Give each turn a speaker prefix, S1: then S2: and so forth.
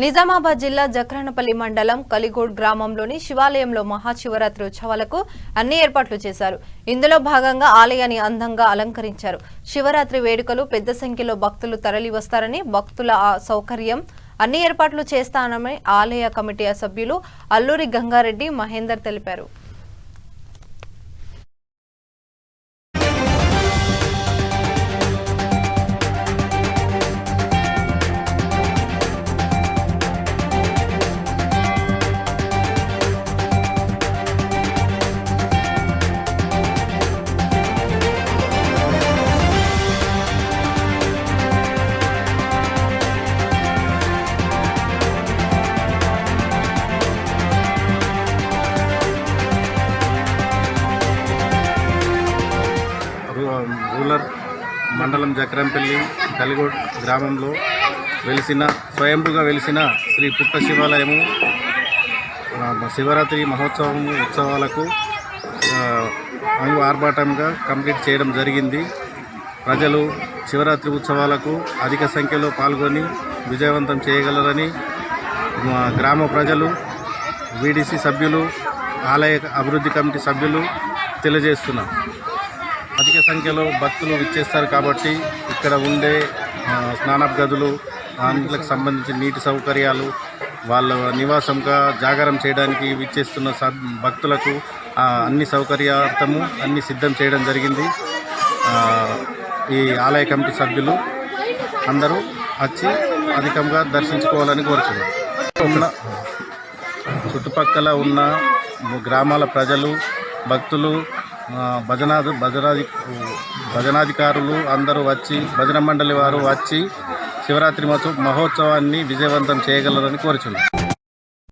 S1: నిజామాబాద్ జిల్లా జక్రానపల్లి మండలం కలిగోడ్ గ్రామంలోని శివాలయంలో మహాశివరాత్రి ఉత్సవాలకు అన్ని ఏర్పాట్లు చేశారు. ఇందులో భాగంగా ఆలయాన్ని అందంగా అలంకరించారు. శివరాత్రి వేడుకలు పెద్ద సంఖ్యలో భక్తులు తరలివస్తారని, భక్తుల సౌకర్యం అన్ని ఏర్పాట్లు చేస్తానని ఆలయ కమిటీ సభ్యులు అల్లూరి గంగారెడ్డి మహేందర్ తెలిపారు.
S2: రూరల్ మండలం జక్రంపల్లి కలిగోడ్ గ్రామంలో స్వయంభుగా వెలిసిన శ్రీ పుట్ట శివాలయము శివరాత్రి ఉత్సవాలకు ఆర్భాటంగా కంప్లీట్ చేయడం జరిగింది. ప్రజలు శివరాత్రి ఉత్సవాలకు అధిక సంఖ్యలో పాల్గొని విజయవంతం చేయగలరని గ్రామ ప్రజలు, వీడీసీ సభ్యులు, ఆలయ అభివృద్ధి కమిటీ సభ్యులు తెలియజేస్తున్నారు. అధిక సంఖ్యలో భక్తులు విచ్చేస్తారు కాబట్టి ఇక్కడ ఉండే స్నానపు గదులు, దానికి సంబంధించిన నీటి సౌకర్యాలు, వాళ్ళ నివాసంగా జాగారం చేయడానికి విచ్చేస్తున్న భక్తులకు అన్ని సౌకర్యార్థము అన్ని సిద్ధం చేయడం జరిగింది. ఈ ఆలయ కమిటీ సభ్యులు అందరూ వచ్చి అధికంగా దర్శించుకోవాలని కోరుచున్నారు. చుట్టుపక్కల ఉన్న గ్రామాల ప్రజలు, భక్తులు, భజనాధికారులు అందరూ వచ్చి, భజన మండలి వారు వచ్చి శివరాత్రి మహోత్సవాన్ని విజయవంతం చేయగలరని కోరుచున్నారు.